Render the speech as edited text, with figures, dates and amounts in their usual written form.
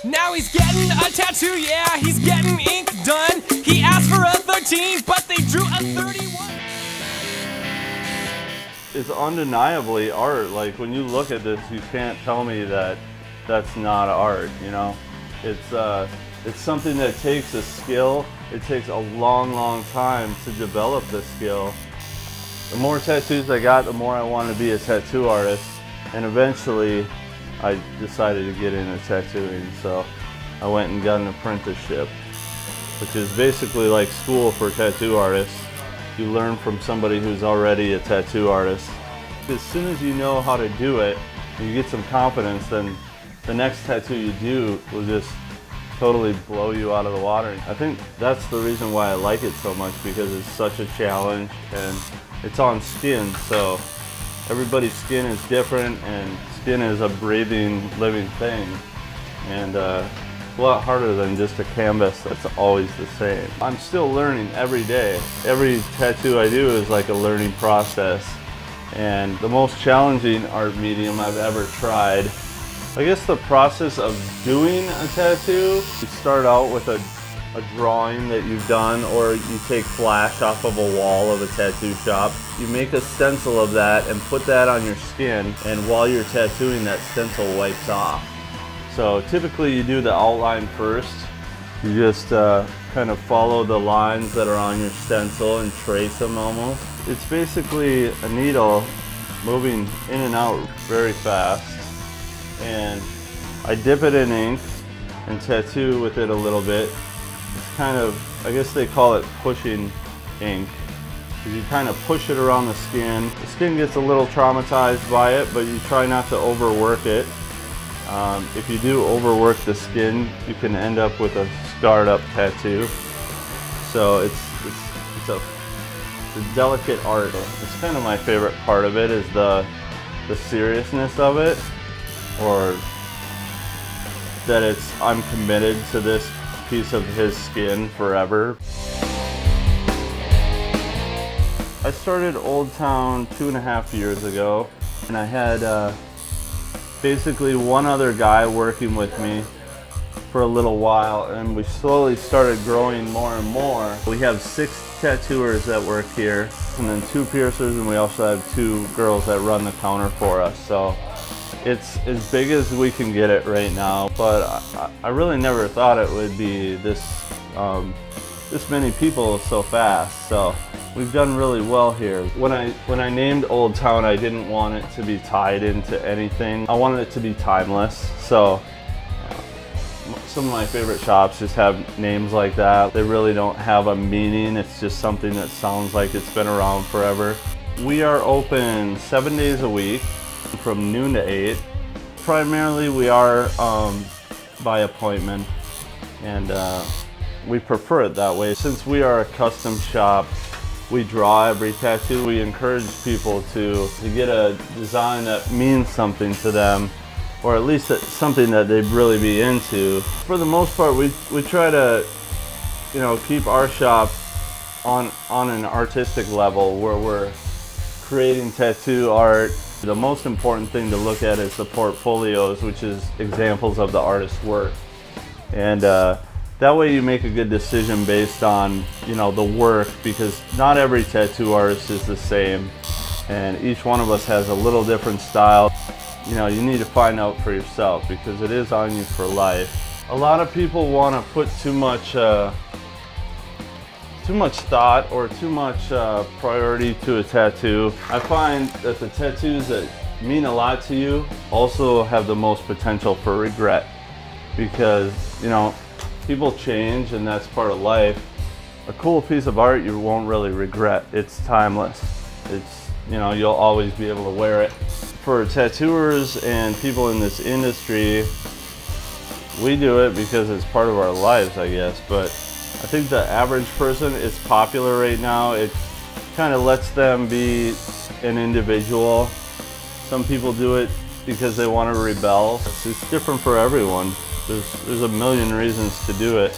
Now he's getting a tattoo, yeah, he's getting ink done. He asked for a 13, but they drew a 31. It's undeniably art. Like, when you look at this, you can't tell me that that's not art, you know? It's something that takes a skill. It takes a long time to develop the skill. The more tattoos I got, the more I wanted to be a tattoo artist. And eventually, I decided to get into tattooing. So I went and got an apprenticeship, which is basically like school for tattoo artists. You learn from somebody who's already a tattoo artist. As soon as you know how to do it, and you get some confidence, then the next tattoo you do will just totally blow you out of the water. I think that's the reason why I like it so much, because it's such a challenge and it's on skin, so everybody's skin is different, and skin is a breathing, living thing. And a lot harder than just a canvas that's always the same. I'm still learning every day. Every tattoo I do is like a learning process. And the most challenging art medium I've ever tried, I guess the process of doing a tattoo, you start out with a drawing that you've done, or you take flash off of a wall of a tattoo shop. You make a stencil of that and put that on your skin, and while you're tattooing, that stencil wipes off. So typically you do the outline first. You just kind of follow the lines that are on your stencil and trace them almost. It's basically a needle moving in and out very fast. And I dip it in ink and tattoo with it a little bit. It's kind of, I guess they call it pushing ink. You kind of push it around the skin. The skin gets a little traumatized by it, but you try not to overwork it. If you do overwork the skin, you can end up with a scarred up tattoo. So it's a delicate art. It's kind of my favorite part of it, is the seriousness of it, or that I'm committed to this piece of his skin forever. I started Old Town 2.5 years ago, and I had basically one other guy working with me for a little while, and we slowly started growing more and more. We have 6 tattooers that work here, and then 2 piercers, and we also have 2 girls that run the counter for us. So it's as big as we can get it right now, but I really never thought it would be this many people so fast. So we've done really well here. When I named Old Town, I didn't want it to be tied into anything. I wanted it to be timeless. So some of my favorite shops just have names like that. They really don't have a meaning. It's just something that sounds like it's been around forever. We are open 7 days a week from noon to 8. Primarily we are by appointment, and we prefer it that way. Since we are a custom shop, we draw every tattoo. We encourage people to get a design that means something to them, or at least something that they'd really be into. For the most part, we try to, keep our shop on an artistic level where we're creating tattoo art. The most important thing to look at is the portfolios, which is examples of the artist's work. And that way you make a good decision based on, the work, because not every tattoo artist is the same, and each one of us has a little different style. You need to find out for yourself, because it is on you for life. A lot of people want to put too much thought or too much priority to a tattoo. I find that the tattoos that mean a lot to you also have the most potential for regret, because people change, and that's part of life. A cool piece of art you won't really regret. It's timeless. You'll always be able to wear it. For tattooers and people in this industry, we do it because it's part of our lives, I guess, but I think the average person is popular right now. It kind of lets them be an individual. Some people do it because they want to rebel. It's different for everyone. There's a million reasons to do it.